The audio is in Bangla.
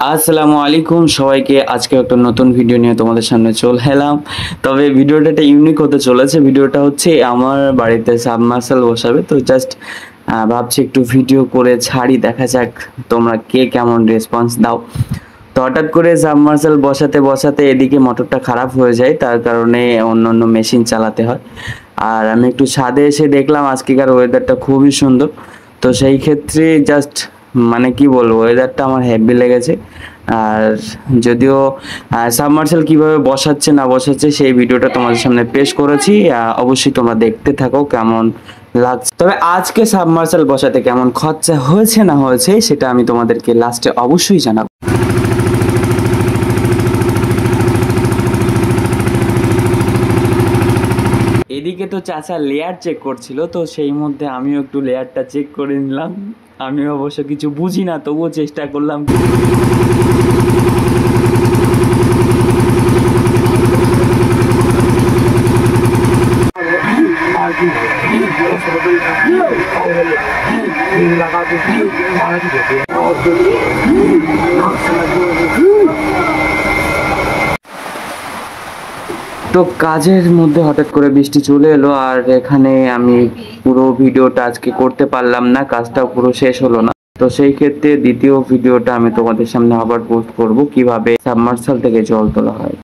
আসসালামু আলাইকুম সবাইকে। আজকে একটা নতুন ভিডিও নিয়ে তোমাদের সামনে চলে এলাম। তবে ভিডিওটা একটা ইউনিক হতে চলেছে। ভিডিওটা হচ্ছে আমার বাড়িতে সাবমার্সেল বসাবে, তো জাস্ট ভাবছি একটু ভিডিও করে ছাড়ি, দেখা যাক তোমরা কে কেমন রেসপন্স দাও। তো হঠাৎ করে সাবমার্সেল বসাতে বসাতে এদিকে মোটরটা খারাপ হয়ে যায়, তার কারণে অন্য অন্য মেশিন চালাতে হয়। আর আমি একটু ছাদে এসে দেখলাম আজকেকার ওয়েদারটা খুবই সুন্দর। তো সেই ক্ষেত্রে জাস্ট মানে কি বলবো, ওয়েদারটা আমার হেভি লেগেছে। আর যদিও সাবমার্সেল কিভাবে বসাচ্ছে না বসাচ্ছে সেই ভিডিওটা তোমাদের সামনে পেশ করেছি, অবশ্যই তোমরা দেখতে থাকো কেমন লাগছে। তবে আজকে সাবমার্সেল বসাতে কেমন খরচা হয়েছে না হয়েছে সেটা আমি তোমাদেরকে লাস্টে অবশ্যই জানাবো। এদিকে তো চাচা লেয়ার চেক করছিল, তো সেই মধ্যে আমিও একটু লেয়ারটা চেক করে নিলাম। আমি অবশ্য কিছু বুঝি না, তবুও চেষ্টা করলাম। তো কাজের মধ্যে হঠাৎ করে বৃষ্টি চলে এলো, আর এখানে আমি পুরো ভিডিওটা আজকে করতে পারলাম না, কাজটাও পুরো শেষ হলো না। তো সেই ক্ষেত্রে দ্বিতীয় ভিডিওটা আমি তোমাদের সামনে আবার পোস্ট করব কিভাবে সাবমার্সাল থেকে জল তোলা হয়।